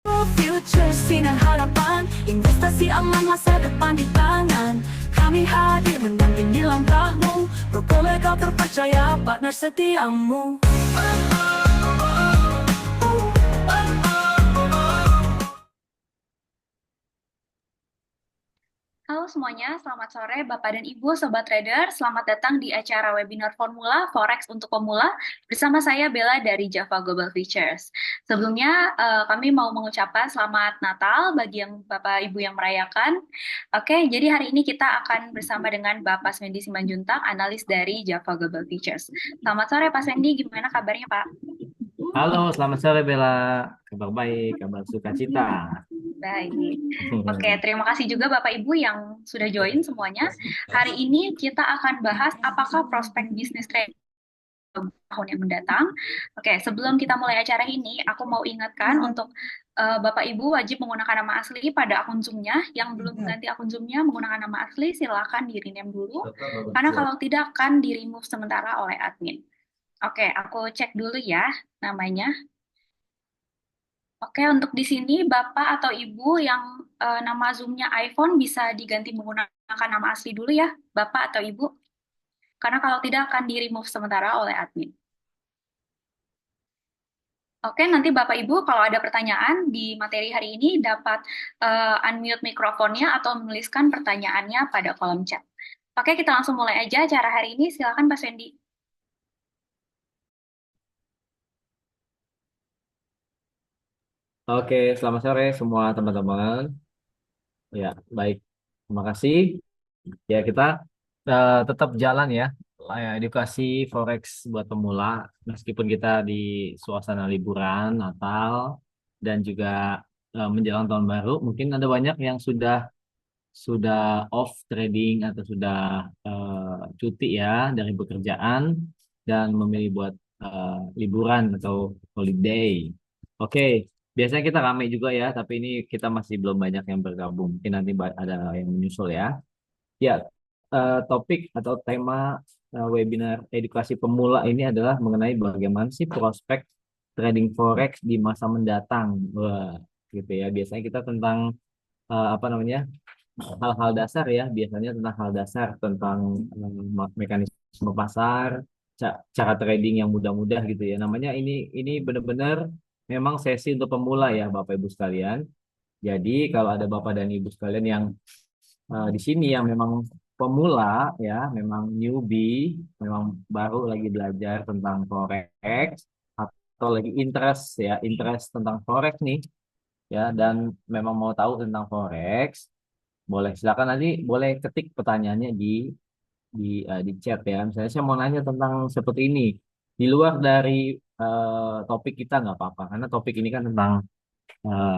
Future sinan harapan, investasi aman masa depan di tangan. Kami hadir mendampingi langkahmu, Roko Legal terpercaya, partner setiamu. Halo semuanya, selamat sore Bapak dan Ibu Sobat Trader. Selamat datang di acara webinar Formula Forex untuk Pemula bersama saya Bella dari Java Global Features. Sebelumnya kami mau mengucapkan selamat Natal bagi yang Bapak Ibu yang merayakan. Oke, jadi hari ini kita akan bersama dengan Bapak Swendi Simanjuntak, analis dari Java Global Features. Selamat sore Pak Swendi, gimana kabarnya Pak? Halo, selamat sore Bella. Kabar baik, kabar sukacita. Baik. Oke, terima kasih juga Bapak Ibu yang sudah join semuanya. Hari ini kita akan bahas apakah prospek bisnis trading tahun yang mendatang. Oke, sebelum kita mulai acara ini, aku mau ingatkan untuk Bapak Ibu wajib menggunakan nama asli pada akun Zoom-nya. Yang belum mengganti akun Zoom-nya menggunakan nama asli, silakan di-rename dulu. Karena kalau tidak akan di-remove sementara oleh admin. Oke, aku cek dulu ya namanya. Oke, untuk di sini Bapak atau Ibu yang nama Zoom-nya iPhone bisa diganti menggunakan nama asli dulu ya, Bapak atau Ibu. Karena kalau tidak akan di-remove sementara oleh admin. Oke, nanti Bapak Ibu kalau ada pertanyaan di materi hari ini dapat unmute mikrofonnya atau menuliskan pertanyaannya pada kolom chat. Oke, kita langsung mulai aja acara hari ini. Silakan Pak Wendy. Oke, selamat sore semua teman-teman. Ya, baik. Terima kasih. Ya, kita tetap jalan ya. Edukasi Forex buat pemula. Meskipun kita di suasana liburan, Natal, dan juga menjelang tahun baru, mungkin ada banyak yang sudah off trading atau sudah cuti ya dari pekerjaan dan memilih buat liburan atau holiday. Oke, biasanya kita ramai juga ya, tapi ini kita masih belum banyak yang bergabung. Mungkin nanti ada yang menyusul ya. Ya, topik atau tema webinar edukasi pemula ini adalah mengenai bagaimana sih prospek trading forex di masa mendatang. Wah, gitu ya. Biasanya kita tentang apa namanya? Hal-hal dasar ya, biasanya tentang hal dasar tentang mekanisme pasar, cara trading yang mudah-mudah gitu ya. Namanya ini benar-benar memang sesi untuk pemula ya, Bapak Ibu sekalian. Jadi kalau ada Bapak dan Ibu sekalian yang di sini yang memang pemula ya, memang newbie, memang baru lagi belajar tentang forex atau lagi interest tentang forex nih ya, dan memang mau tahu tentang forex, boleh silakan nanti boleh ketik pertanyaannya di chat ya. Misalnya saya mau nanya tentang seperti ini. Di luar dari topik kita nggak apa-apa, karena topik ini kan tentang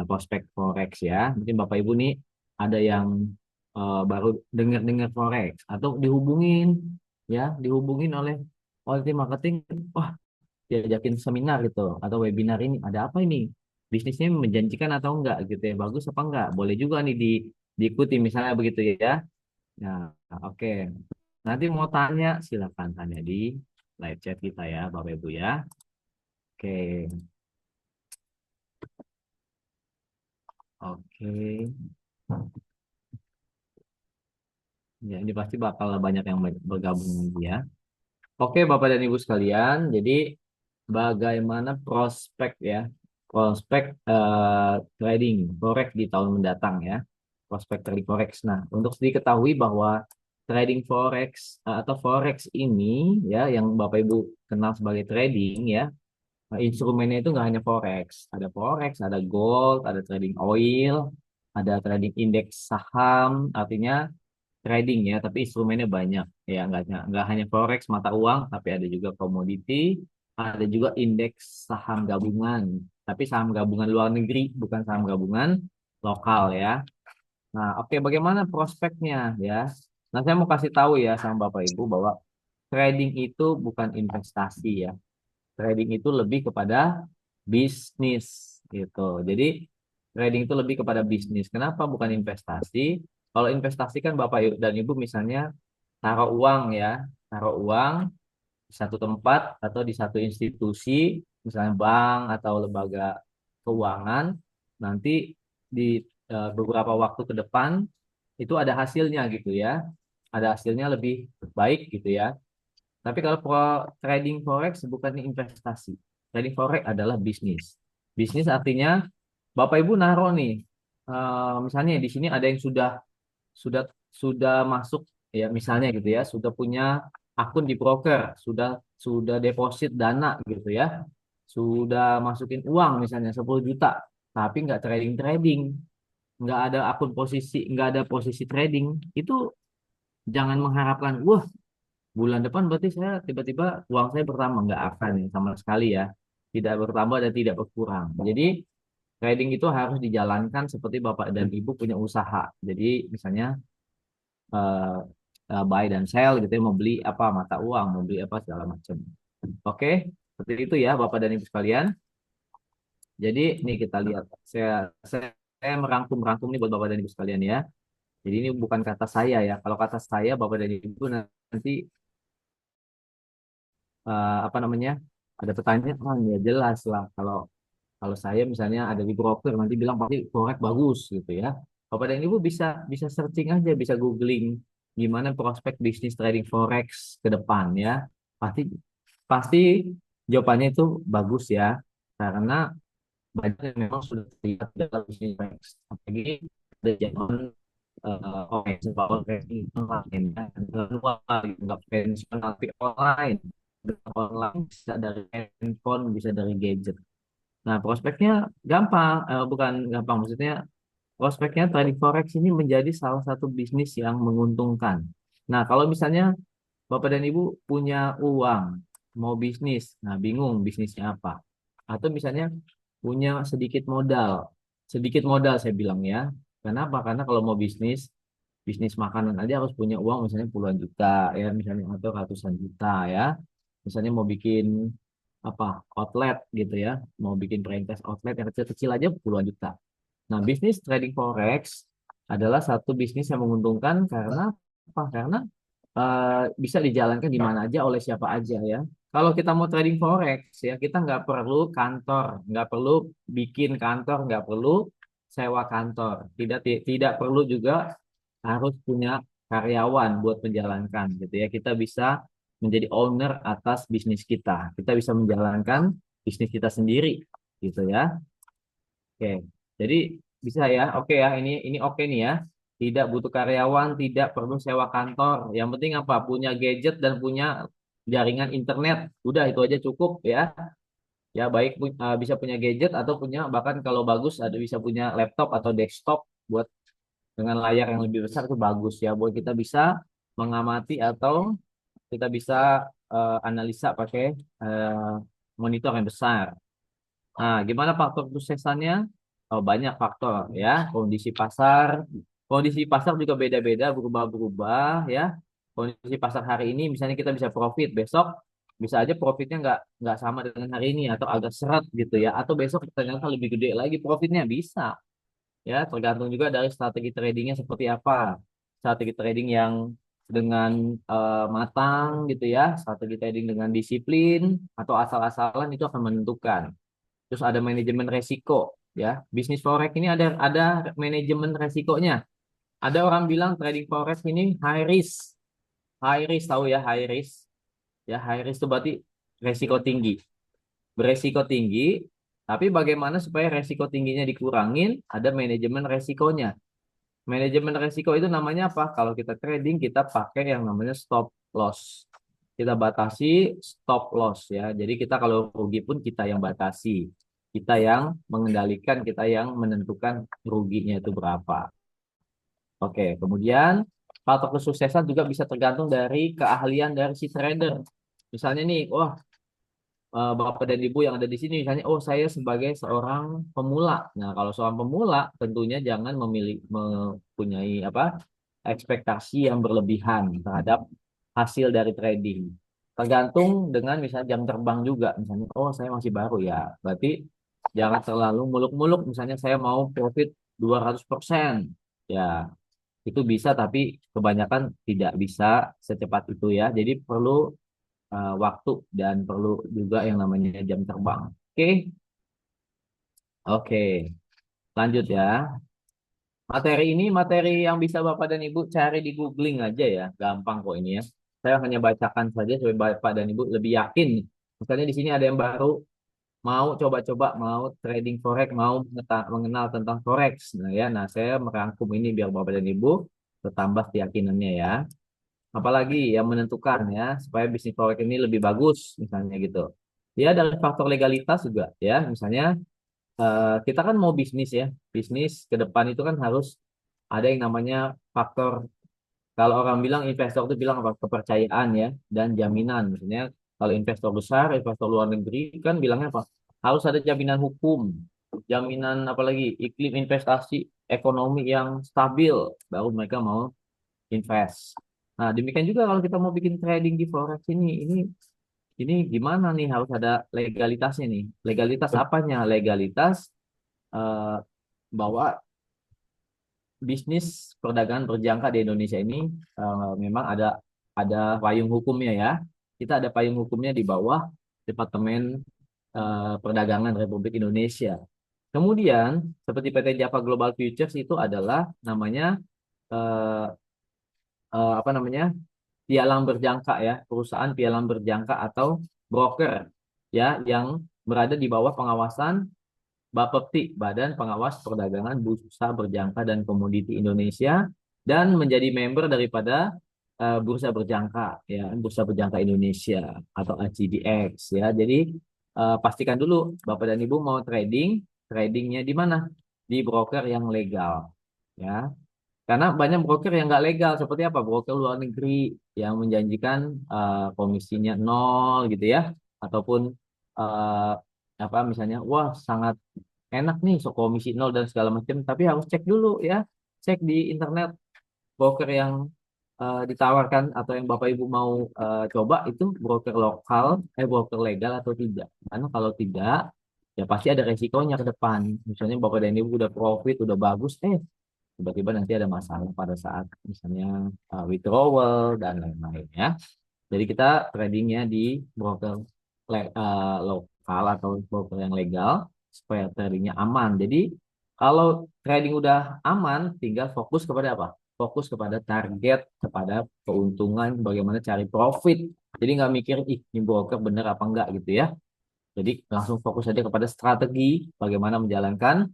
prospek forex ya. Mungkin Bapak Ibu nih ada yang baru dengar-dengar forex atau dihubungin oleh tim marketing. Wah, diajakin seminar gitu atau webinar ini ada apa ini? Bisnisnya menjanjikan atau enggak gitu ya? Bagus apa enggak? Boleh juga nih diikuti misalnya begitu ya. Nah, oke. Nanti mau tanya, silakan tanya di live chat kita ya, Bapak Ibu ya. Oke, oke. Ya, ini pasti bakal banyak yang bergabung nanti ya. Oke, Bapak dan Ibu sekalian. Jadi, bagaimana prospek ya, prospek trading forex di tahun mendatang ya, prospek trading forex. Nah, untuk diketahui bahwa trading forex atau forex ini ya, yang Bapak Ibu kenal sebagai trading ya. Nah, instrumennya itu nggak hanya forex, ada gold, ada trading oil, ada trading indeks saham, artinya trading ya, tapi instrumennya banyak ya, nggak hanya forex mata uang, tapi ada juga komoditi, ada juga indeks saham gabungan, tapi saham gabungan luar negeri, bukan saham gabungan lokal ya. Nah, oke, bagaimana prospeknya ya? Nah, saya mau kasih tahu ya sama Bapak Ibu bahwa trading itu bukan investasi ya. Trading itu lebih kepada bisnis gitu. Jadi trading itu lebih kepada bisnis. Kenapa bukan investasi? Kalau investasi kan Bapak dan Ibu misalnya taruh uang ya, taruh uang di satu tempat atau di satu institusi, misalnya bank atau lembaga keuangan, nanti di beberapa waktu ke depan itu ada hasilnya gitu ya. Ada hasilnya lebih baik gitu ya. Tapi kalau trading forex bukan investasi. Trading forex adalah bisnis. Bisnis artinya Bapak Ibu naruh nih, misalnya di sini ada yang sudah masuk ya misalnya gitu ya, sudah punya akun di broker, sudah deposit dana gitu ya, sudah masukin uang misalnya 10 juta, tapi nggak trading trading, nggak ada akun posisi, nggak ada posisi trading, itu jangan mengharapkan, wah bulan depan berarti saya tiba-tiba uang saya bertambah, nggak akan ya, sama sekali ya, tidak bertambah dan tidak berkurang. Jadi trading itu harus dijalankan seperti Bapak dan Ibu punya usaha. Jadi misalnya eh, buy dan sell gitu ya, mau beli apa mata uang, mau beli apa segala macam. Oke, seperti itu ya Bapak dan Ibu sekalian. Jadi ini kita lihat, saya merangkum-rangkum nih buat Bapak dan Ibu sekalian ya. Jadi ini bukan kata saya ya. Kalau kata saya Bapak dan Ibu nanti apa namanya? Ada pertanyaan ya jelas lah. Kalau kalau saya misalnya ada di broker nanti bilang pasti forex bagus gitu ya. Bapak dan Ibu bisa bisa searching aja, bisa googling gimana prospek bisnis trading forex ke depan ya. Pasti pasti jawabannya itu bagus ya. Karena banyak yang memang sudah terlihat dalam bisnis forex. Apalagi ada zaman oke, power trading online ya. Nggak konvensional tapi online. Online bisa dari handphone, bisa dari gadget. Nah, prospeknya gampang, bukan gampang, maksudnya prospeknya trading forex ini menjadi salah satu bisnis yang menguntungkan. Nah, kalau misalnya Bapak dan Ibu punya uang, mau bisnis, nah bingung bisnisnya apa. Atau misalnya punya sedikit modal saya bilang ya. Kenapa? Karena kalau mau bisnis, bisnis makanan aja harus punya uang misalnya puluhan juta ya, misalnya atau ratusan juta ya. Misalnya mau bikin apa outlet gitu ya, mau bikin perintis outlet yang kecil-kecil aja puluhan juta. Nah, bisnis trading forex adalah satu bisnis yang menguntungkan karena apa? Karena bisa dijalankan di mana aja oleh siapa aja ya. Kalau kita mau trading forex ya, kita nggak perlu kantor, nggak perlu bikin kantor, nggak perlu sewa kantor, tidak perlu juga harus punya karyawan buat menjalankan gitu ya. Kita bisa menjadi owner atas bisnis kita. Kita bisa menjalankan bisnis kita sendiri gitu ya. Oke. Jadi bisa ya. Oke ya, ini oke nih ya. Tidak butuh karyawan, tidak perlu sewa kantor. Yang penting apa? Punya gadget dan punya jaringan internet. Udah itu aja cukup ya. Ya baik bisa punya gadget atau punya bahkan kalau bagus ada bisa punya laptop atau desktop buat dengan layar yang lebih besar itu bagus ya buat kita bisa mengamati atau kita bisa analisa pakai eh, monitor yang besar. Nah, gimana faktor kesuksesannya? Oh, banyak faktor ya. Kondisi pasar juga beda-beda, berubah-berubah ya. Kondisi pasar hari ini misalnya kita bisa profit, besok bisa aja profitnya nggak sama dengan hari ini atau agak seret gitu ya. Atau besok ternyata lebih gede lagi profitnya bisa. Ya, tergantung juga dari strategi tradingnya seperti apa. Strategi trading yang dengan matang gitu ya, strategi trading dengan disiplin atau asal-asalan itu akan menentukan. Terus ada manajemen resiko ya. Bisnis forex ini ada manajemen resikonya. Ada orang bilang trading forex ini high risk. High risk tahu ya high risk. Ya, high risk itu berarti resiko tinggi. Beresiko tinggi, tapi bagaimana supaya resiko tingginya dikurangin? Ada manajemen resikonya. Manajemen resiko itu namanya apa? Kalau kita trading, kita pakai yang namanya stop loss. Kita batasi stop loss ya. Jadi kita kalau rugi pun kita yang batasi. Kita yang mengendalikan, kita yang menentukan ruginya itu berapa. Oke, kemudian faktor kesuksesan juga bisa tergantung dari keahlian dari si trader. Misalnya nih, wah Bapak dan Ibu yang ada di sini misalnya, oh saya sebagai seorang pemula. Nah, kalau seorang pemula tentunya jangan mempunyai apa ekspektasi yang berlebihan terhadap hasil dari trading. Tergantung dengan misalnya jam terbang juga. Misalnya, oh saya masih baru ya. Berarti jangan terlalu muluk-muluk. Misalnya saya mau profit 200%. Ya, itu bisa tapi kebanyakan tidak bisa secepat itu ya. Jadi perlu waktu dan perlu juga yang namanya jam terbang. Oke, oke. Lanjut ya. Materi ini materi yang bisa Bapak dan Ibu cari di googling aja ya. Gampang kok ini ya. Saya hanya bacakan saja supaya Bapak dan Ibu lebih yakin. Misalnya di sini ada yang baru, mau coba-coba, mau trading forex, mau mengenal tentang forex. Nah ya, nah saya merangkum ini biar Bapak dan Ibu bertambah keyakinannya ya. Apalagi yang menentukan ya supaya bisnis forex ini lebih bagus misalnya gitu. Ya dari faktor legalitas juga ya. Misalnya kita kan mau bisnis ya. Bisnis ke depan itu kan harus ada yang namanya faktor, kalau orang bilang investor itu bilang apa? Kepercayaan ya dan jaminan. Misalnya kalau investor besar, investor luar negeri kan bilangnya apa? Harus ada jaminan hukum, jaminan apalagi iklim investasi ekonomi yang stabil, baru mereka mau invest. Nah, demikian juga kalau kita mau bikin trading di forex ini gimana nih? Harus ada legalitasnya nih. Legalitas apanya? Legalitas eh, bahwa bisnis perdagangan berjangka di Indonesia ini memang ada payung hukumnya ya. Kita ada payung hukumnya di bawah Departemen Perdagangan Republik Indonesia. Kemudian seperti PT Java Global Futures itu adalah namanya eh, apa namanya pialang berjangka ya, perusahaan pialang berjangka atau broker ya yang berada di bawah pengawasan Bapepti, Badan Pengawas Perdagangan Bursa Berjangka dan Komoditi Indonesia, dan menjadi member daripada Bursa Berjangka, ya, Bursa Berjangka Indonesia atau ACDX, ya. Jadi pastikan dulu Bapak dan Ibu mau tradingnya di mana? Di broker yang legal, ya. Karena banyak broker yang nggak legal, seperti apa? Broker luar negeri yang menjanjikan komisinya nol gitu ya, ataupun eh, apa misalnya, wah sangat enak nih so komisi nol dan segala macam, tapi harus cek dulu ya, cek di internet broker yang ditawarkan atau yang Bapak Ibu mau coba itu broker lokal, broker legal atau tidak. Karena kalau tidak, ya pasti ada resikonya ke depan. Misalnya Bapak dan Ibu udah profit, udah bagus, tiba-tiba nanti ada masalah pada saat misalnya withdrawal dan lain-lain ya. Jadi kita tradingnya di broker lokal atau broker yang legal supaya tradingnya aman. Jadi kalau trading udah aman, tinggal fokus kepada apa? Fokus kepada target, kepada keuntungan, bagaimana cari profit. Jadi nggak mikir, ih ini broker bener apa enggak gitu ya. Jadi langsung fokus saja kepada strategi, bagaimana menjalankan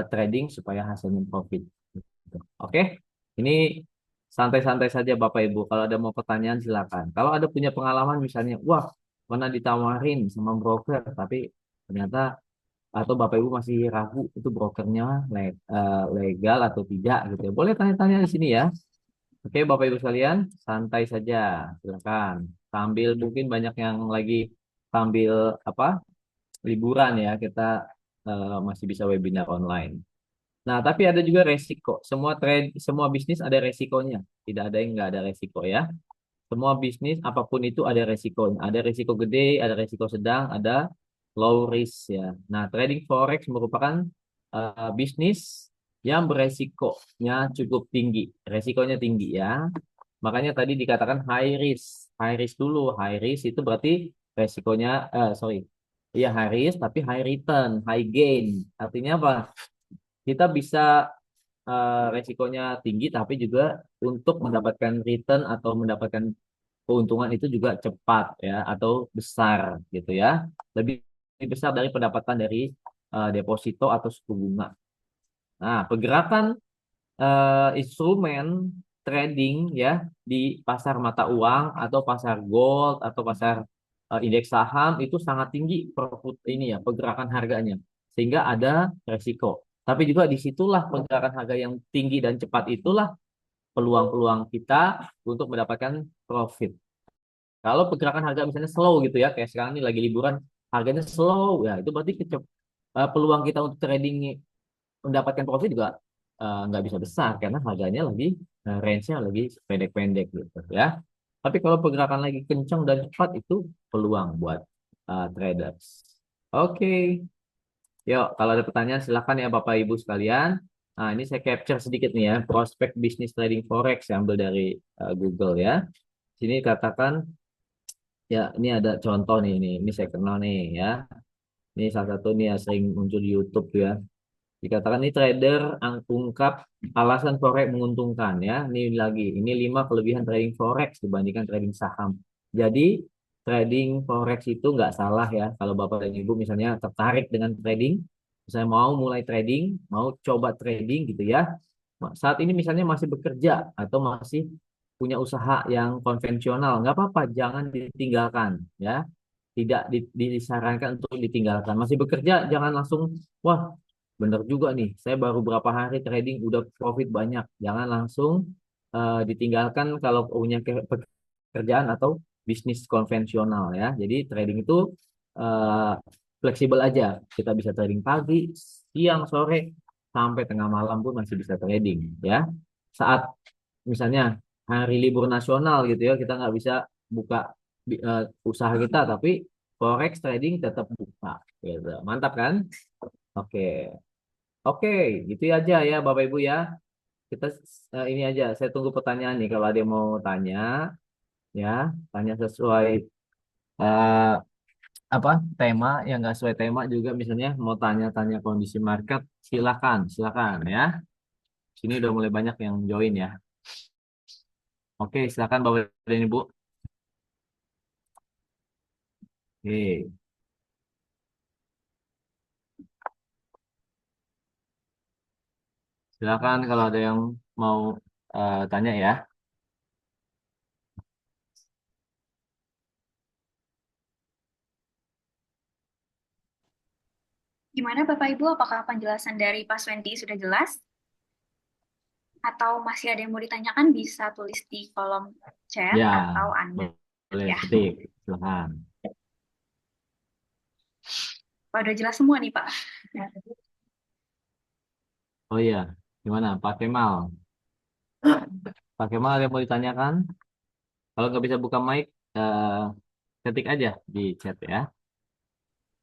trading supaya hasilnya profit. Gitu. Oke, ini santai-santai saja Bapak Ibu. Kalau ada mau pertanyaan silakan. Kalau ada punya pengalaman misalnya, wah pernah ditawarin sama broker, tapi ternyata atau Bapak Ibu masih ragu itu brokernya legal atau tidak gitu ya. Boleh tanya-tanya di sini ya. Oke Bapak Ibu sekalian, santai saja, silakan. Sambil mungkin banyak yang lagi sambil apa liburan ya, kita masih bisa webinar online. Nah, tapi ada juga resiko. Semua bisnis ada resikonya. Tidak ada yang nggak ada resiko ya. Semua bisnis apapun itu ada resikonya. Ada resiko gede, ada resiko sedang, ada low risk ya. Nah, trading forex merupakan bisnis yang beresikonya cukup tinggi. Resikonya tinggi ya. Makanya tadi dikatakan high risk. High risk dulu. High risk itu berarti resikonya, sorry. Iya high risk tapi high return, high gain. Artinya apa? Kita bisa resikonya tinggi, tapi juga untuk mendapatkan return atau mendapatkan keuntungan itu juga cepat ya atau besar gitu ya, lebih besar dari pendapatan dari deposito atau suku bunga. Nah, pergerakan instrumen trading ya di pasar mata uang atau pasar gold atau pasar indeks saham itu sangat tinggi ini ya pergerakan harganya sehingga ada resiko. Tapi juga disitulah pergerakan harga yang tinggi dan cepat itulah peluang-peluang kita untuk mendapatkan profit. Kalau pergerakan harga misalnya slow gitu ya, kayak sekarang ini lagi liburan, harganya slow ya, itu berarti peluang kita untuk trading mendapatkan profit juga nggak bisa besar karena harganya lagi range-nya lagi pendek-pendek gitu ya. Tapi kalau pergerakan lagi kencang dan cepat itu peluang buat traders. Oke, yuk kalau ada pertanyaan silakan ya Bapak Ibu sekalian. Nah, ini saya capture sedikit nih ya, prospek bisnis trading forex yang ambil dari Google ya. Sini katakan ya ini ada contoh nih, ini saya kenal nih ya. Ini salah satu nih ya sering muncul di YouTube ya. Dikatakan ini trader ungkap alasan forex menguntungkan ya. Ini 5 kelebihan trading forex dibandingkan trading saham. Jadi trading forex itu nggak salah ya. Kalau Bapak dan Ibu misalnya tertarik dengan trading, misalnya mau mulai trading, mau coba trading gitu ya. Saat ini misalnya masih bekerja atau masih punya usaha yang konvensional, nggak apa-apa, jangan ditinggalkan ya. Tidak disarankan untuk ditinggalkan. Masih bekerja, jangan langsung, wah, bener juga nih, saya baru berapa hari trading udah profit banyak. Jangan langsung ditinggalkan kalau punya pekerjaan atau bisnis konvensional ya. Jadi trading itu eh, fleksibel aja. Kita bisa trading pagi, siang, sore, sampai tengah malam pun masih bisa trading ya. Saat misalnya hari libur nasional gitu ya, kita nggak bisa buka usaha kita, tapi forex trading tetap buka gitu. Mantap kan? Oke. Oke, gitu aja ya Bapak Ibu ya. Kita ini aja, saya tunggu pertanyaan nih kalau ada yang mau tanya ya, tanya sesuai eh, apa tema, yang nggak sesuai tema juga misalnya mau tanya-tanya kondisi market, silakan, silakan ya. Sini udah mulai banyak yang join ya. Oke, silakan Bapak dan Ibu. Oke, silakan kalau ada yang mau tanya ya. Gimana Bapak Ibu, apakah penjelasan dari Pak Swendi sudah jelas? Atau masih ada yang mau ditanyakan, bisa tulis di kolom chat Ya, atau unmute boleh ya. ketik, silakan. Pak, udah jelas semua nih Pak. Oh iya, gimana Pak Kemal? Pak Kemal ada yang mau ditanyakan? Kalau nggak bisa buka mic, ketik aja di chat ya.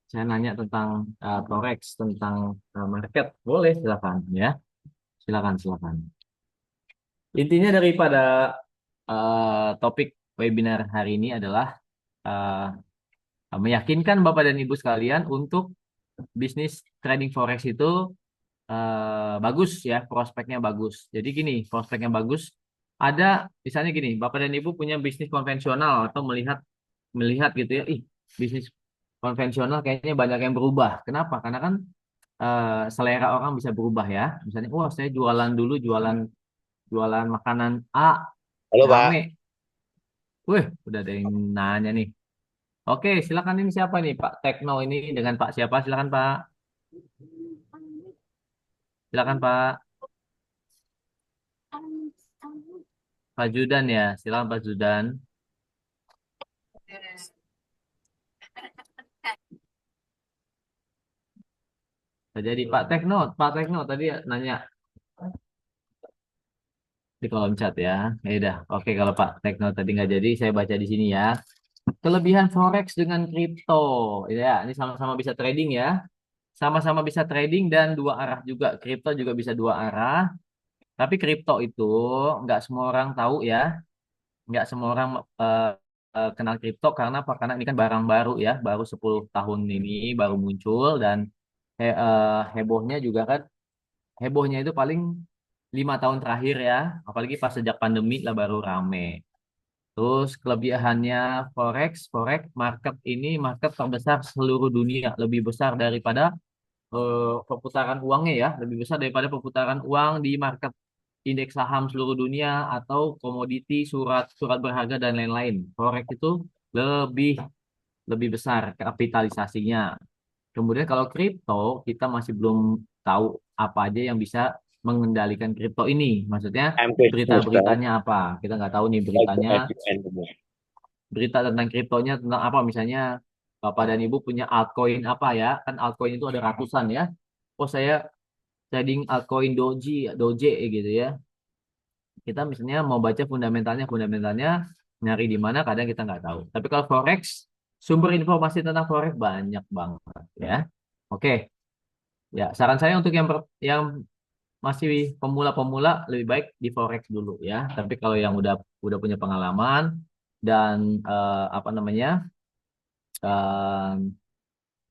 Saya nanya tentang forex, tentang market, boleh silakan ya. Silakan, silakan. Intinya daripada topik webinar hari ini adalah meyakinkan Bapak dan Ibu sekalian untuk bisnis trading forex itu bagus ya, prospeknya bagus. Jadi gini, prospeknya bagus. Ada misalnya gini, Bapak dan Ibu punya bisnis konvensional atau melihat melihat gitu ya, ih, bisnis konvensional kayaknya banyak yang berubah. Kenapa? Karena kan selera orang bisa berubah ya. Misalnya, wah, saya jualan dulu, jualan jualan makanan A, Halo rame. Pak, Wih, udah ada yang nanya nih. Oke, silakan, ini siapa nih Pak Tekno ini dengan Pak siapa? Silakan Pak. Silakan Pak. Pak Judan ya. Silakan Pak Judan. Jadi Pak Tekno tadi nanya di kolom chat ya. Ya udah, oke, kalau Pak Tekno tadi nggak jadi, saya baca di sini ya. Kelebihan forex dengan kripto, ya, ini sama-sama bisa trading ya. Sama-sama bisa trading dan dua arah juga. Kripto juga bisa dua arah. Tapi kripto itu nggak semua orang tahu ya. Nggak semua orang eh, kenal kripto karena apa? Karena ini kan barang baru ya. Baru 10 tahun ini baru muncul dan hebohnya juga kan. Hebohnya itu paling 5 tahun terakhir ya. Apalagi pas sejak pandemi lah baru rame. Terus kelebihannya forex market ini market terbesar seluruh dunia. Lebih besar daripada perputaran uangnya ya, lebih besar daripada perputaran uang di market indeks saham seluruh dunia atau komoditi, surat berharga dan lain-lain. Forex itu lebih lebih besar kapitalisasinya. Kemudian kalau kripto kita masih belum tahu apa aja yang bisa mengendalikan kripto ini. Maksudnya I'm Booster, berita-beritanya apa? Kita nggak tahu nih like beritanya, FUN semua. berita tentang kriptonya tentang apa, misalnya Bapak dan Ibu punya altcoin apa ya, kan altcoin itu ada ratusan ya. Oh, saya trading altcoin Doge gitu ya. Kita misalnya mau baca fundamentalnya nyari di mana kadang kita nggak tahu. Tapi kalau forex, sumber informasi tentang forex banyak banget ya. Oke, ya, saran saya untuk yang masih pemula-pemula lebih baik di forex dulu ya. Tapi kalau yang udah punya pengalaman dan apa namanya?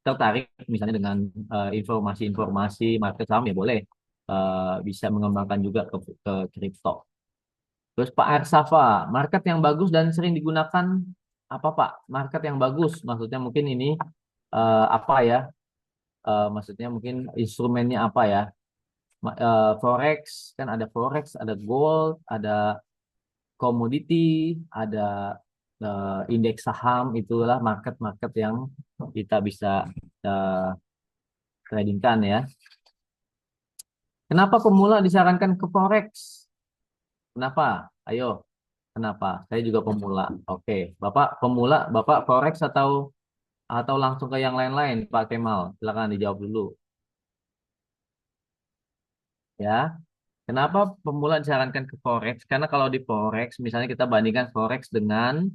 tertarik misalnya dengan informasi-informasi market saham ya boleh bisa mengembangkan juga ke kripto. Terus Pak Arsafa, market yang bagus dan sering digunakan apa Pak? Market yang bagus, maksudnya mungkin ini apa ya? Maksudnya mungkin instrumennya apa ya? Forex, kan ada forex, ada gold, ada komoditi, ada indeks saham, itulah market-market yang kita bisa eh, tradingkan ya. Kenapa pemula disarankan ke forex? Kenapa? Ayo, kenapa? Saya juga pemula. Oke, Bapak pemula, Bapak forex atau langsung ke yang lain-lain, Pak Kemal? Silakan dijawab dulu ya. Kenapa pemula disarankan ke forex? Karena kalau di forex, misalnya kita bandingkan forex dengan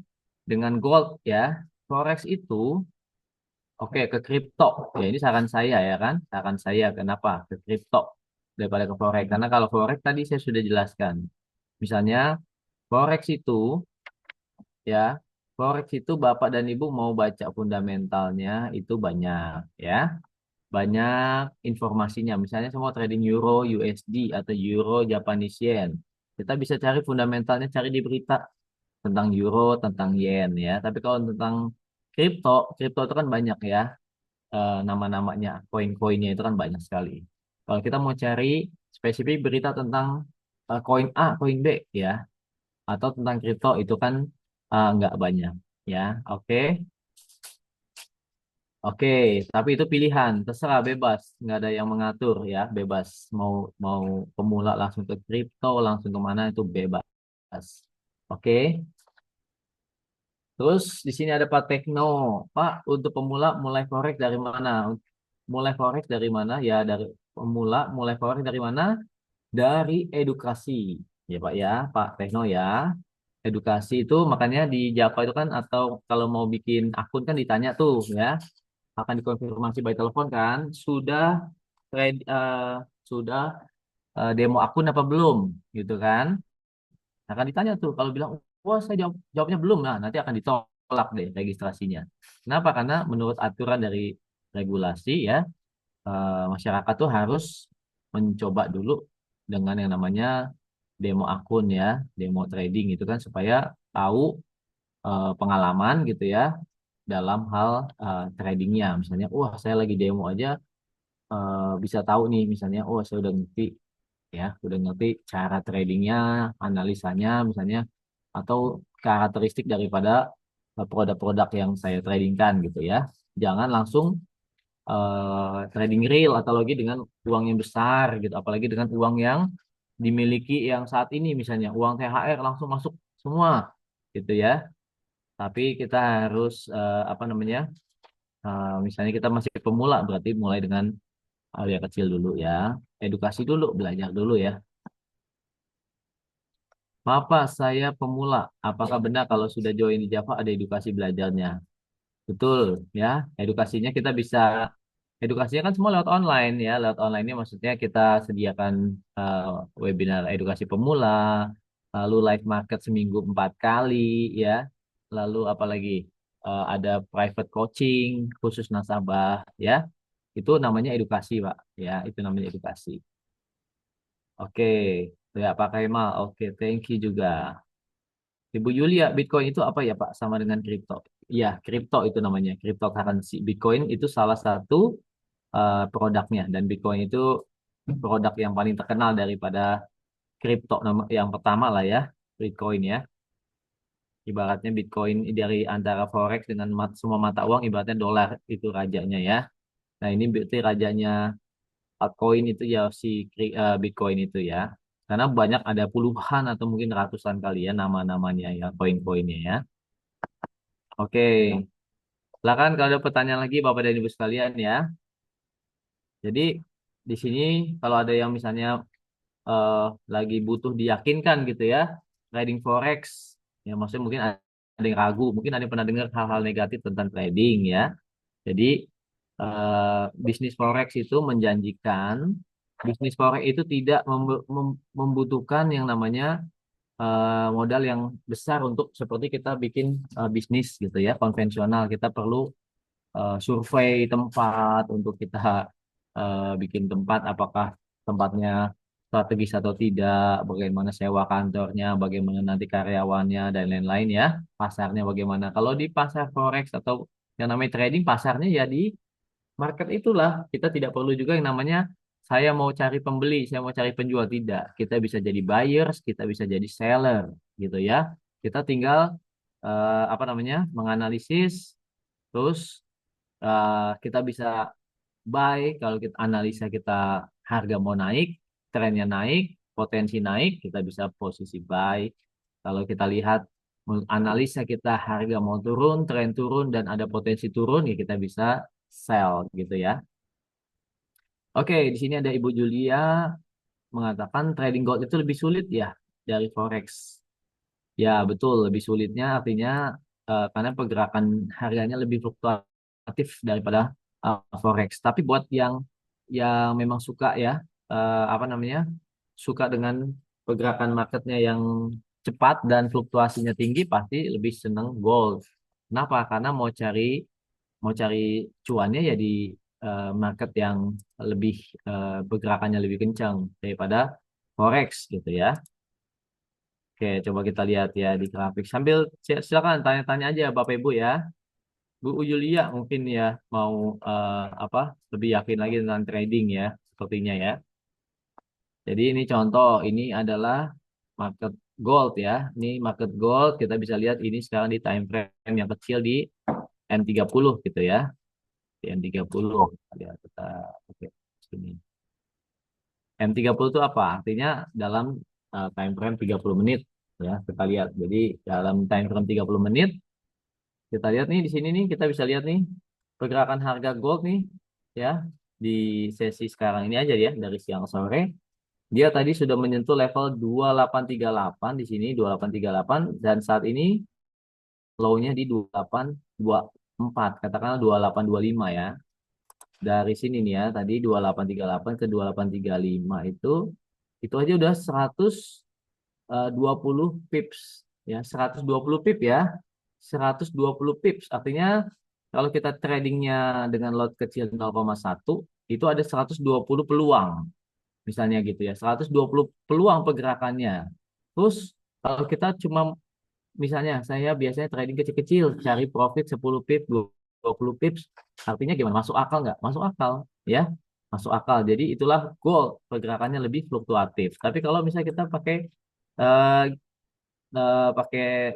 gold ya. Forex itu oke ke kripto. Ya ini saran saya ya kan. Saran saya kenapa ke kripto daripada ke forex? Karena kalau forex tadi saya sudah jelaskan. Misalnya forex itu ya, forex itu Bapak dan Ibu mau baca fundamentalnya itu banyak ya. Banyak informasinya. Misalnya semua trading euro, USD atau euro Japanese yen. Kita bisa cari fundamentalnya, cari di berita tentang euro, tentang yen ya. Tapi kalau tentang kripto, kripto itu kan banyak ya nama-namanya, koin-koinnya itu kan banyak sekali. Kalau kita mau cari spesifik berita tentang koin A, koin B ya, atau tentang kripto itu kan nggak banyak ya. Oke. Oke, tapi itu pilihan, terserah bebas, nggak ada yang mengatur ya, bebas. Mau mau pemula langsung ke kripto, langsung kemana itu bebas. Oke, terus di sini ada Pak Tekno, Pak untuk pemula mulai forex dari mana? Mulai forex dari mana? Ya dari pemula mulai forex dari mana? Dari edukasi, ya Pak ya, Pak Tekno ya. Edukasi itu makanya di Java itu kan atau kalau mau bikin akun kan ditanya tuh ya akan dikonfirmasi by telepon kan ready, sudah demo akun apa belum gitu kan akan ditanya tuh kalau bilang wah saya jawabnya belum nah nanti akan ditolak deh registrasinya kenapa karena menurut aturan dari regulasi ya masyarakat tuh harus mencoba dulu dengan yang namanya demo akun ya demo trading itu kan supaya tahu pengalaman gitu ya dalam hal tradingnya misalnya wah saya lagi demo aja bisa tahu nih misalnya oh saya udah ngerti ya udah ngerti cara tradingnya analisanya misalnya atau karakteristik daripada produk-produk yang saya tradingkan gitu ya jangan langsung trading real atau lagi dengan uang yang besar gitu apalagi dengan uang yang dimiliki yang saat ini misalnya uang THR langsung masuk semua gitu ya tapi kita harus apa namanya misalnya kita masih pemula berarti mulai dengan hal yang kecil dulu ya. Edukasi dulu, belajar dulu ya. Maaf Pak, saya pemula. Apakah benar kalau sudah join di Java ada edukasi belajarnya? Betul ya. Edukasinya kita bisa edukasinya kan semua lewat online ya. Lewat online ini maksudnya kita sediakan eh, webinar edukasi pemula, lalu live market seminggu 4 kali ya. Lalu apalagi ada private coaching khusus nasabah ya. Itu namanya edukasi, Pak. Ya, itu namanya edukasi. Oke, ya Pak Kaimal. Oke, thank you juga. Ibu Yulia, Bitcoin itu apa ya Pak? Sama dengan kripto? Iya, kripto itu namanya. Cryptocurrency. Bitcoin itu salah satu produknya. Dan Bitcoin itu produk yang paling terkenal daripada kripto. Yang pertama lah ya, Bitcoin ya. Ibaratnya Bitcoin dari antara Forex dengan semua mata uang, ibaratnya dolar itu rajanya ya. Nah, ini berarti rajanya altcoin itu ya si Bitcoin itu ya. Karena banyak ada puluhan atau mungkin ratusan kali ya nama-namanya ya koin-koinnya ya. Oke, silakan kalau ada pertanyaan lagi Bapak dan Ibu sekalian ya. Jadi di sini kalau ada yang misalnya eh, lagi butuh diyakinkan gitu ya, trading forex, ya maksudnya mungkin ada yang ragu, mungkin ada yang pernah dengar hal-hal negatif tentang trading ya. Jadi bisnis forex itu menjanjikan bisnis forex itu tidak membutuhkan yang namanya modal yang besar untuk seperti kita bikin bisnis gitu ya konvensional. Kita perlu survei tempat untuk kita bikin tempat, apakah tempatnya strategis atau tidak, bagaimana sewa kantornya, bagaimana nanti karyawannya dan lain-lain ya, pasarnya bagaimana. Kalau di pasar forex atau yang namanya trading, pasarnya ya di market itulah. Kita tidak perlu juga yang namanya saya mau cari pembeli, saya mau cari penjual, tidak. Kita bisa jadi buyers, kita bisa jadi seller gitu ya. Kita tinggal apa namanya? Menganalisis, terus kita bisa buy kalau kita analisa, kita harga mau naik, trennya naik, potensi naik, kita bisa posisi buy. Kalau kita lihat analisa kita harga mau turun, tren turun dan ada potensi turun, ya kita bisa sell gitu ya. Oke, di sini ada Ibu Julia mengatakan trading gold itu lebih sulit ya dari forex. Ya, betul, lebih sulitnya artinya karena pergerakan harganya lebih fluktuatif daripada forex. Tapi buat yang memang suka ya, apa namanya, suka dengan pergerakan marketnya yang cepat dan fluktuasinya tinggi, pasti lebih senang gold. Kenapa? Karena mau cari cuannya ya di market yang lebih pergerakannya lebih kencang daripada forex gitu ya. Oke, coba kita lihat ya di grafik. Sambil silakan tanya-tanya aja Bapak Ibu ya. Bu Yulia mungkin ya mau apa lebih yakin lagi tentang trading ya, sepertinya ya. Jadi ini contoh, ini adalah market gold ya. Ini market gold, kita bisa lihat ini sekarang di time frame yang kecil di M30 gitu ya. Di M30. Ya, kita oke sini. M30 itu apa? Artinya dalam time frame 30 menit ya, kita lihat. Jadi dalam time frame 30 menit kita lihat nih di sini nih, kita bisa lihat nih pergerakan harga gold nih ya di sesi sekarang ini aja ya, dari siang ke sore. Dia tadi sudah menyentuh level 2838 di sini, 2838, dan saat ini low-nya di 2824, katakanlah 2825 ya. Dari sini nih ya, tadi 2838 ke 2835 itu aja udah 120 pips ya, 120 pip ya. 120 pips artinya kalau kita tradingnya dengan lot kecil 0,1 itu ada 120 peluang misalnya gitu ya, 120 peluang pergerakannya. Terus kalau kita cuma misalnya saya biasanya trading kecil-kecil cari profit 10 pips 20 pips, artinya gimana, masuk akal nggak? Masuk akal ya, masuk akal. Jadi itulah gold, pergerakannya lebih fluktuatif. Tapi kalau misalnya kita pakai eh, pakai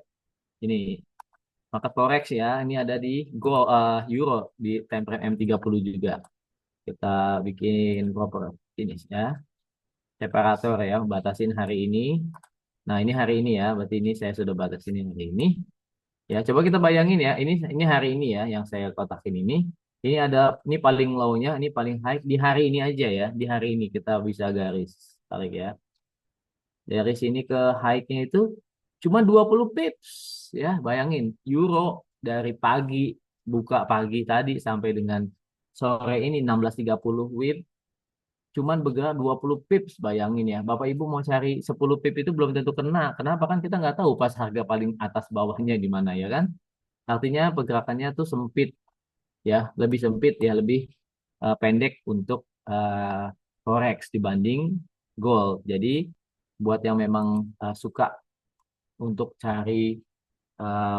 ini market forex ya, ini ada di gold, euro di time frame M30 juga. Kita bikin proper ini ya, separator ya, batasin hari ini. Nah, ini hari ini ya, berarti ini saya sudah batasin hari ini. Ya, coba kita bayangin ya, ini hari ini ya, yang saya kotakin ini. Ini ada, ini paling low-nya, ini paling high di hari ini aja ya. Di hari ini kita bisa garis tarik ya. Dari sini ke high-nya itu cuma 20 pips ya. Bayangin, euro dari pagi, buka pagi tadi sampai dengan sore ini 16.30 WIB cuman bergerak 20 pips, bayangin ya. Bapak Ibu mau cari 10 pips itu belum tentu kena. Kenapa? Kan kita nggak tahu pas harga paling atas bawahnya di mana ya kan. Artinya pergerakannya tuh sempit ya, lebih sempit ya, lebih pendek untuk forex dibanding gold. Jadi buat yang memang suka untuk cari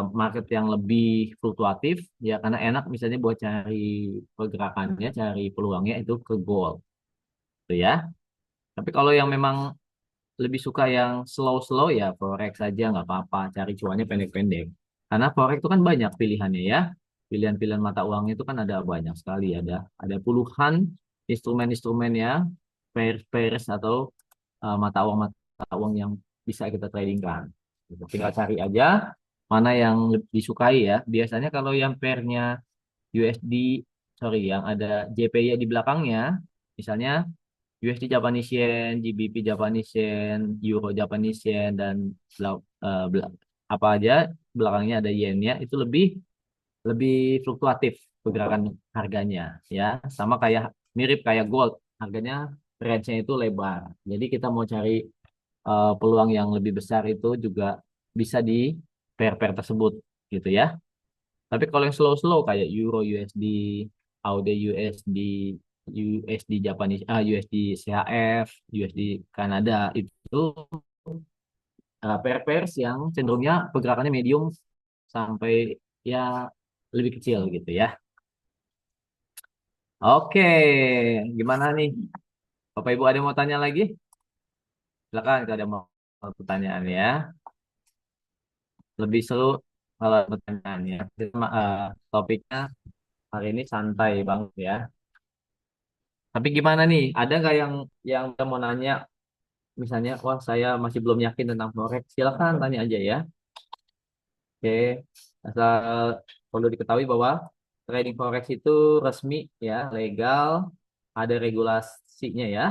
market yang lebih fluktuatif ya, karena enak misalnya buat cari pergerakannya, cari peluangnya itu ke gold gitu ya. Tapi kalau yang memang lebih suka yang slow-slow ya forex saja nggak apa-apa, cari cuannya pendek-pendek. Karena forex itu kan banyak pilihannya ya. Pilihan-pilihan mata uang itu kan ada banyak sekali, ada puluhan instrumen-instrumen ya, pairs atau mata uang yang bisa kita tradingkan. Gitu. Tinggal cari aja mana yang lebih disukai ya. Biasanya kalau yang pairnya USD, sorry, yang ada JPY di belakangnya, misalnya USD Japanese Yen, GBP Japanese Yen, Euro Japanese Yen, dan apa aja belakangnya ada yennya, itu lebih lebih fluktuatif pergerakan harganya ya, sama kayak mirip kayak gold, harganya range-nya itu lebar. Jadi kita mau cari peluang yang lebih besar itu juga bisa di pair-pair tersebut gitu ya. Tapi kalau yang slow-slow kayak Euro USD, AUD USD, USD Japanese, USD CHF, USD Kanada itu pairs yang cenderungnya pergerakannya medium sampai ya lebih kecil gitu ya. Oke, gimana nih? Bapak Ibu ada yang mau tanya lagi? Silakan kalau ada mau pertanyaan ya. Lebih seru kalau ada pertanyaan ya. Topiknya hari ini santai banget ya. Tapi gimana nih? Ada nggak yang mau nanya? Misalnya, wah saya masih belum yakin tentang forex. Silakan tanya aja ya. Oke, asal perlu diketahui bahwa trading forex itu resmi ya, legal, ada regulasinya ya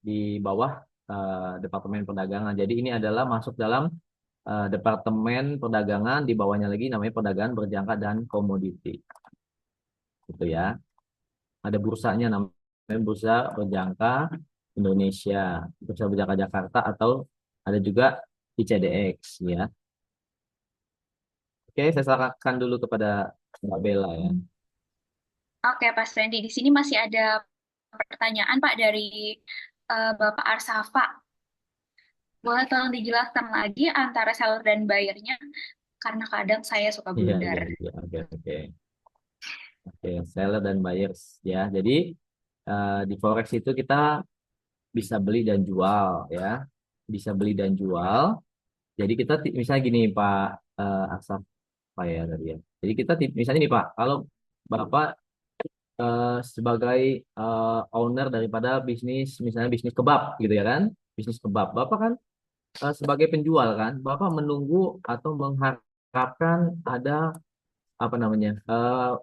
di bawah Departemen Perdagangan. Jadi ini adalah masuk dalam Departemen Perdagangan, di bawahnya lagi namanya Perdagangan Berjangka dan Komoditi. Gitu ya. Ada bursanya namanya Bursa Berjangka Indonesia, Bursa Berjangka Jakarta, atau ada juga ICDX ya. Oke, saya serahkan dulu kepada Mbak Bella ya. Oke, Pak Randy, di sini masih ada pertanyaan Pak dari Bapak Arsafa. Boleh tolong dijelaskan lagi antara seller dan buyernya, karena kadang saya suka Iya, blunder. iya, iya. Oke, oke. Oke, seller dan buyers ya. Jadi di forex itu kita bisa beli dan jual ya. Bisa beli dan jual. Jadi kita misalnya gini Pak Aksaf Pak ya tadi ya. Jadi kita misalnya nih Pak, kalau Bapak sebagai owner daripada bisnis, misalnya bisnis kebab gitu ya kan, bisnis kebab, Bapak kan sebagai penjual kan, Bapak menunggu atau mengharapkan ada apa namanya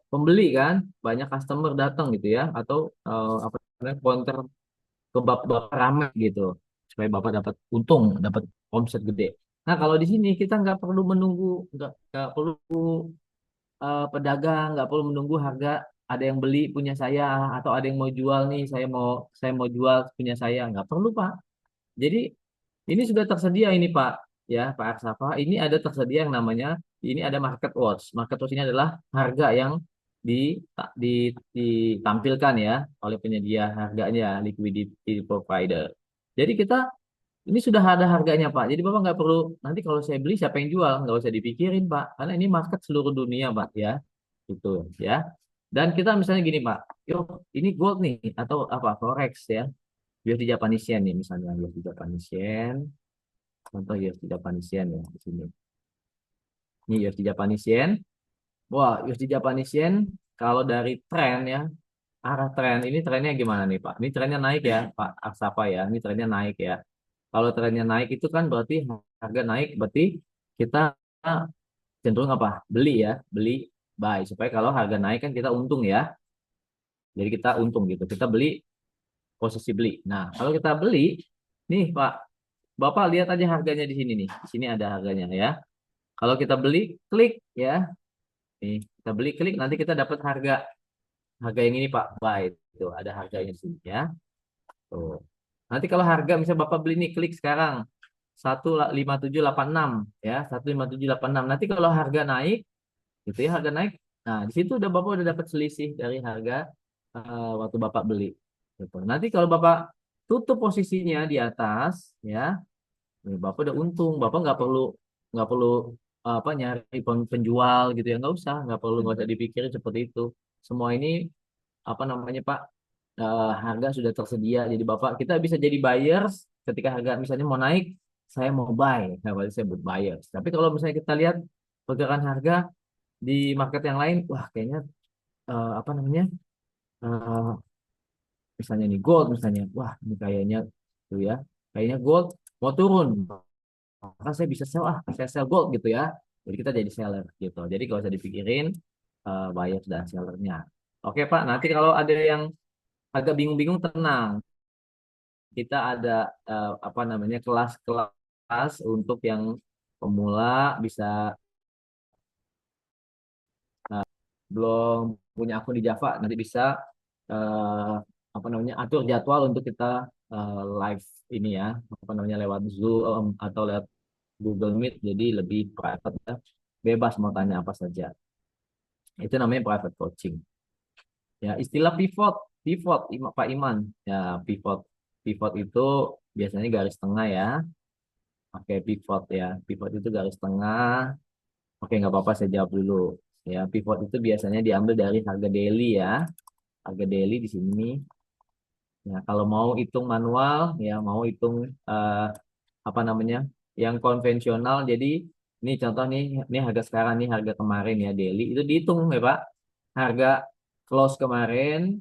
pembeli kan, banyak customer datang gitu ya, atau apa namanya counter kebab Bapak ramai gitu, supaya Bapak dapat untung, dapat omset gede. Nah kalau di sini kita nggak perlu menunggu, nggak perlu pedagang, nggak perlu menunggu harga ada yang beli punya saya, atau ada yang mau jual nih, saya mau jual punya saya, nggak perlu Pak. Jadi ini sudah tersedia ini Pak ya Pak Arsafa, ini ada tersedia yang namanya, ini ada market watch. Market watch ini adalah harga yang di, di ditampilkan ya oleh penyedia harganya, liquidity provider. Jadi kita ini sudah ada harganya Pak. Jadi Bapak nggak perlu nanti kalau saya beli siapa yang jual, nggak usah dipikirin Pak. Karena ini market seluruh dunia Pak ya, gitu ya. Dan kita misalnya gini Pak, yuk ini gold nih atau apa forex ya, USD Japanese Yen nih misalnya, USD Japanese Yen, contoh USD Japanese Yen ya di sini. Ini USD Japanese Yen. Wah, USD Japanese Yen kalau dari tren ya, arah tren ini trennya gimana nih Pak? Ini trennya naik ya Pak Aksapa ya, ini trennya naik ya. Kalau trennya naik itu kan berarti harga naik, berarti kita cenderung apa? Beli ya, beli buy supaya kalau harga naik kan kita untung ya. Jadi kita untung gitu. Kita beli posisi beli. Nah, kalau kita beli nih Pak, Bapak lihat aja harganya di sini nih. Di sini ada harganya ya. Kalau kita beli, klik ya. Nih, kita beli klik nanti kita dapat harga harga yang ini Pak. Buy itu ada harganya di sini ya. Tuh. Nanti kalau harga misalnya Bapak beli nih klik sekarang 15786 ya, 15786. Nanti kalau harga naik gitu ya, harga naik. Nah, di situ udah Bapak udah dapat selisih dari harga waktu Bapak beli. Gitu. Nanti kalau Bapak tutup posisinya di atas ya, nih, Bapak udah untung. Bapak nggak perlu apa nyari penjual gitu ya, nggak usah dipikirin seperti itu. Semua ini apa namanya Pak, harga sudah tersedia. Jadi Bapak kita bisa jadi buyers ketika harga misalnya mau naik, saya mau buy, nah berarti saya buat buyers. Tapi kalau misalnya kita lihat pergerakan harga di market yang lain, wah kayaknya apa namanya, eh, misalnya nih gold misalnya, wah ini kayaknya tuh ya, kayaknya gold mau turun, maka saya bisa saya sell gold gitu ya. Jadi kita jadi seller gitu. Jadi kalau usah dipikirin buyers dan sellernya. Oke Pak, nanti kalau ada yang agak bingung-bingung tenang. Kita ada apa namanya kelas-kelas untuk yang pemula, bisa belum punya akun di Java nanti bisa eh, apa namanya atur jadwal untuk kita live ini ya, apa namanya lewat Zoom atau lewat Google Meet, jadi lebih private ya. Bebas mau tanya apa saja. Itu namanya private coaching. Ya, istilah pivot, pivot Pak Iman. Ya, pivot. Pivot itu biasanya garis tengah ya. Oke, pivot ya. Pivot itu garis tengah. Oke, nggak apa-apa saya jawab dulu. Ya, pivot itu biasanya diambil dari harga daily ya. Harga daily di sini. Ya, kalau mau hitung manual, ya mau hitung eh, apa namanya, yang konvensional. Jadi ini contoh nih, ini harga sekarang nih, harga kemarin ya daily itu dihitung ya Pak. Harga close kemarin,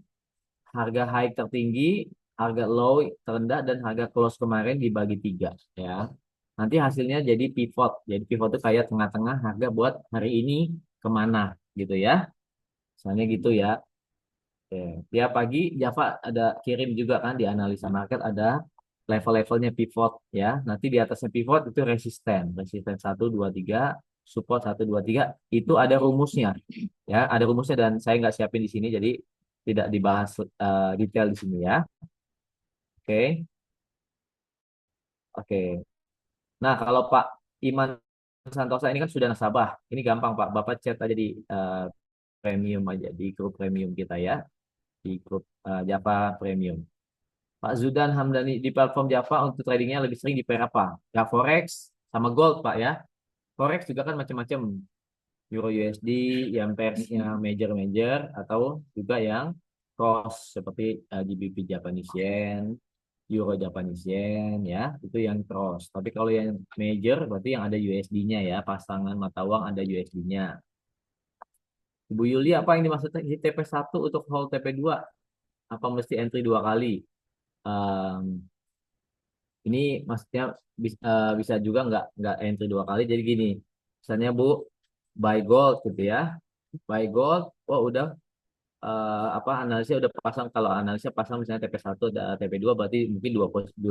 harga high tertinggi, harga low terendah, dan harga close kemarin dibagi tiga ya. Nanti hasilnya jadi pivot. Jadi pivot itu kayak tengah-tengah harga buat hari ini kemana gitu ya. Misalnya gitu ya. Oke. Tiap pagi Java ada kirim juga kan di analisa market ada level-levelnya pivot ya. Nanti di atasnya pivot itu resisten. Resisten 1, 2, 3, support 1, 2, 3. Itu ada rumusnya. Ya, ada rumusnya dan saya nggak siapin di sini jadi tidak dibahas detail di sini ya. Oke. Oke. Nah, kalau Pak Iman Santosa ini kan sudah nasabah. Ini gampang Pak. Bapak chat aja di premium aja di grup premium kita ya. Di grup Java Premium. Pak Zudan Hamdani di platform Java untuk tradingnya lebih sering di pair apa? Ya Forex sama Gold Pak ya. Forex juga kan macam-macam. Euro USD yang pairsnya major-major atau juga yang cross seperti GBP Japanese Yen, Euro Japanese Yen ya, itu yang cross. Tapi kalau yang major berarti yang ada USD-nya ya, pasangan mata uang ada USD-nya. Ibu Yuli apa yang dimaksud TP1 untuk hold TP2? Apa mesti entry 2 kali? Em, ini maksudnya bisa juga nggak entry 2 kali. Jadi gini, misalnya Bu buy gold gitu ya, buy gold, oh udah apa analisnya udah pasang, kalau analisnya pasang misalnya TP1 ada TP2 berarti mungkin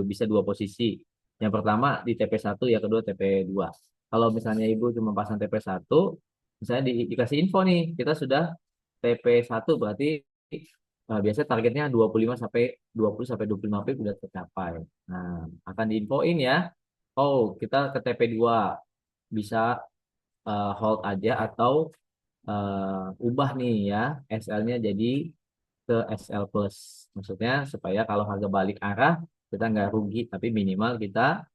bisa dua posisi. Yang pertama di TP1, yang kedua TP2. Kalau misalnya Ibu cuma pasang TP1, misalnya dikasih info nih, kita sudah TP1 berarti biasanya targetnya 20 sampai 25 pip udah tercapai. Nah, akan diinfoin ya. Oh, kita ke TP2 bisa hold aja atau ubah nih ya SL-nya jadi ke SL plus. Maksudnya supaya kalau harga balik arah kita nggak rugi, tapi minimal kita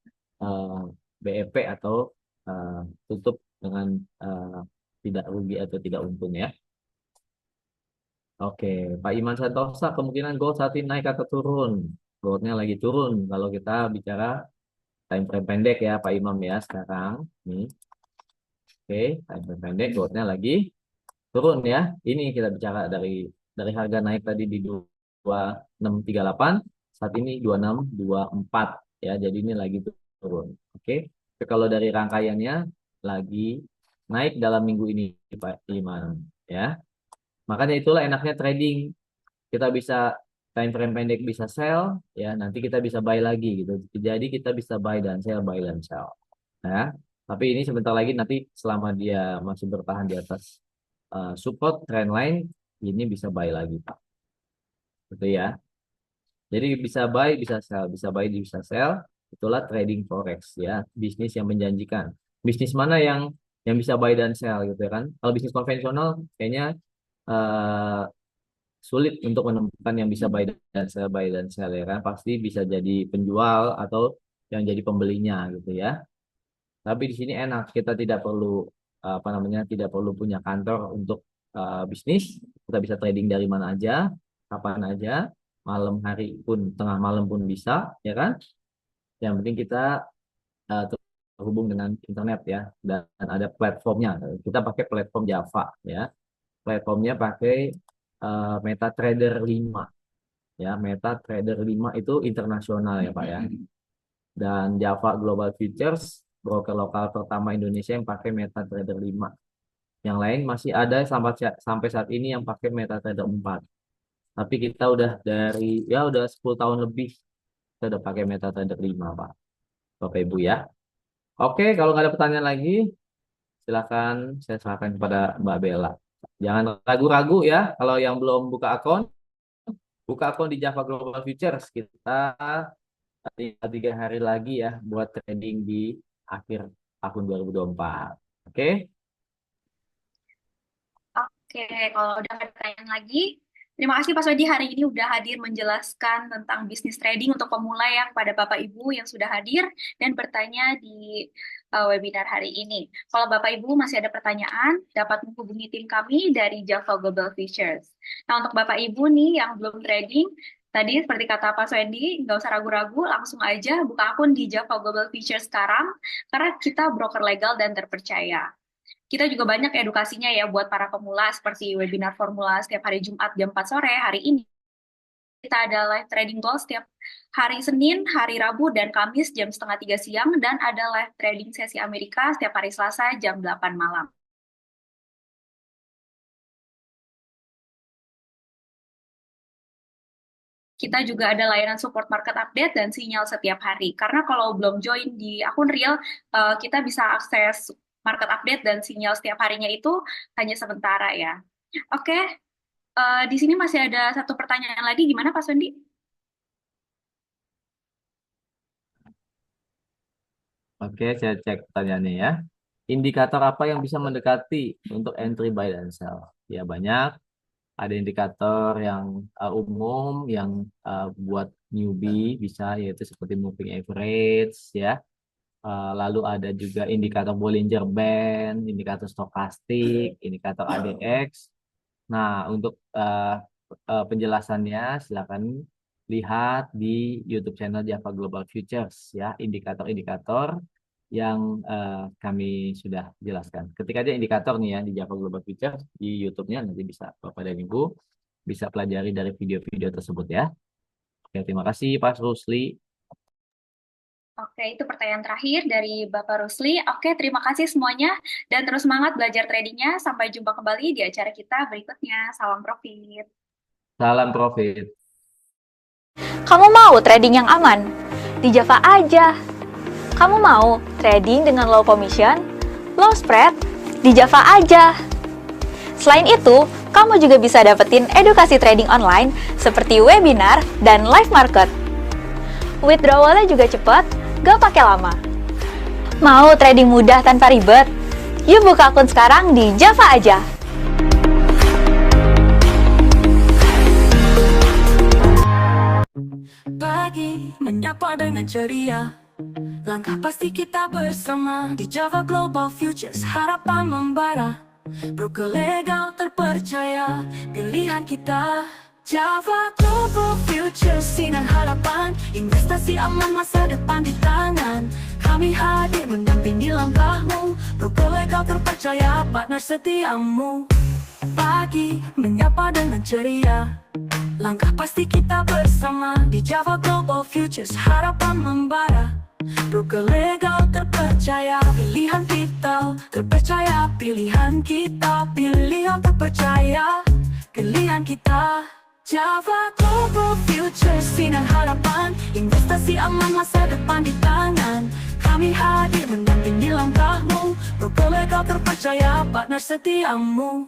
eh, BEP atau eh, tutup dengan eh, tidak rugi atau tidak untung ya. Oke, Pak Iman Santosa, kemungkinan gold saat ini naik atau turun? Goldnya lagi turun kalau kita bicara time frame pendek ya Pak Imam ya sekarang. Nih, oke, time frame pendek goldnya lagi turun ya. Ini kita bicara dari harga naik tadi di 2638, saat ini 2624 ya. Jadi ini lagi turun. Oke. Tapi kalau dari rangkaiannya lagi naik dalam minggu ini Pak Iman ya. Makanya itulah enaknya trading. Kita bisa time frame pendek bisa sell ya, nanti kita bisa buy lagi gitu. Jadi kita bisa buy dan sell. Ya. Tapi ini sebentar lagi nanti selama dia masih bertahan di atas support trend line ini bisa buy lagi Pak. Gitu ya. Jadi bisa buy, bisa sell, bisa buy, bisa sell. Itulah trading forex ya, bisnis yang menjanjikan. Bisnis mana yang bisa buy dan sell gitu ya kan? Kalau bisnis konvensional kayaknya eh, sulit untuk menemukan yang bisa buy dan sell ya kan. Pasti bisa jadi penjual atau yang jadi pembelinya gitu ya. Tapi di sini enak, kita tidak perlu apa namanya, tidak perlu punya kantor untuk bisnis. Kita bisa trading dari mana aja, kapan aja, malam hari pun, tengah malam pun bisa, ya kan? Yang penting kita terhubung dengan internet ya, dan ada platformnya. Kita pakai platform Java ya. Platformnya pakai MetaTrader 5 ya. MetaTrader 5 itu internasional ya Pak ya. Dan Java Global Futures broker lokal pertama Indonesia yang pakai MetaTrader 5. Yang lain masih ada sampai saat ini yang pakai MetaTrader 4. Tapi kita udah udah 10 tahun lebih kita udah pakai MetaTrader 5, Pak. Bapak Ibu ya. Oke, kalau nggak ada pertanyaan lagi, silakan saya serahkan kepada Mbak Bella. Jangan ragu-ragu ya, kalau yang belum buka akun di Java Global Futures. Kita tinggal 3 hari lagi ya buat trading di akhir tahun 2024. Oke? Oke, kalau udah ada pertanyaan lagi, terima kasih Pak Sodi hari ini udah hadir menjelaskan tentang bisnis trading untuk pemula ya kepada Bapak Ibu yang sudah hadir dan bertanya di webinar hari ini. Kalau Bapak Ibu masih ada pertanyaan, dapat menghubungi tim kami dari Java Global Futures. Nah, untuk Bapak Ibu nih yang belum trading, tadi seperti kata Pak Sodi, nggak usah ragu-ragu, langsung aja buka akun di Java Global Futures sekarang, karena kita broker legal dan terpercaya. Kita juga banyak edukasinya ya buat para pemula seperti webinar formula setiap hari Jumat jam 4 sore. Hari ini kita ada live trading call setiap hari Senin, hari Rabu, dan Kamis jam 2:30 siang. Dan ada live trading sesi Amerika setiap hari Selasa jam 8 malam. Kita juga ada layanan support market update dan sinyal setiap hari. Karena kalau belum join di akun real, kita bisa akses market update dan sinyal setiap harinya itu hanya sementara ya. Oke, di sini masih ada satu pertanyaan lagi, gimana Pak Sondi? Oke, saya cek pertanyaannya ya. Indikator apa yang bisa mendekati untuk entry buy dan sell? Ya banyak. Ada indikator yang umum yang buat newbie bisa yaitu seperti moving average ya. Lalu ada juga indikator Bollinger Band, indikator stokastik, indikator ADX. Nah, untuk penjelasannya silakan lihat di YouTube channel Java Global Futures ya, indikator-indikator yang kami sudah jelaskan. Ketik aja indikator nih ya di Java Global Futures di YouTube-nya, nanti bisa Bapak dan Ibu bisa pelajari dari video-video tersebut ya. Oke, terima kasih Pak Rusli. Oke, itu pertanyaan terakhir dari Bapak Rusli. Oke, terima kasih semuanya dan terus semangat belajar tradingnya. Sampai jumpa kembali di acara kita berikutnya. Salam profit. Salam profit. Kamu mau trading yang aman? Di Java aja. Kamu mau trading dengan low commission, low spread? Di Java aja. Selain itu, kamu juga bisa dapetin edukasi trading online seperti webinar dan live market. Withdrawalnya juga cepat, gak pakai lama. Mau trading mudah tanpa ribet? Yuk buka akun sekarang di Java aja. Pagi menyapa dengan ceria, langkah pasti kita bersama di Java Global Futures, harapan membara. Broker legal terpercaya, pilihan kita Java Global Futures, sinar harapan, investasi aman, masa depan di tangan. Kami hadir mendampingi langkahmu, broker legal terpercaya, partner setiamu. Pagi menyapa dengan ceria, langkah pasti kita bersama di Java Global Futures, harapan membara. Broker legal terpercaya, pilihan kita terpercaya, pilihan kita, pilihan terpercaya, pilihan kita. Java Global Futures, sinar harapan, investasi aman, masa depan di tangan. Kami hadir mendampingi langkahmu, broker legal terpercaya, partner setiamu.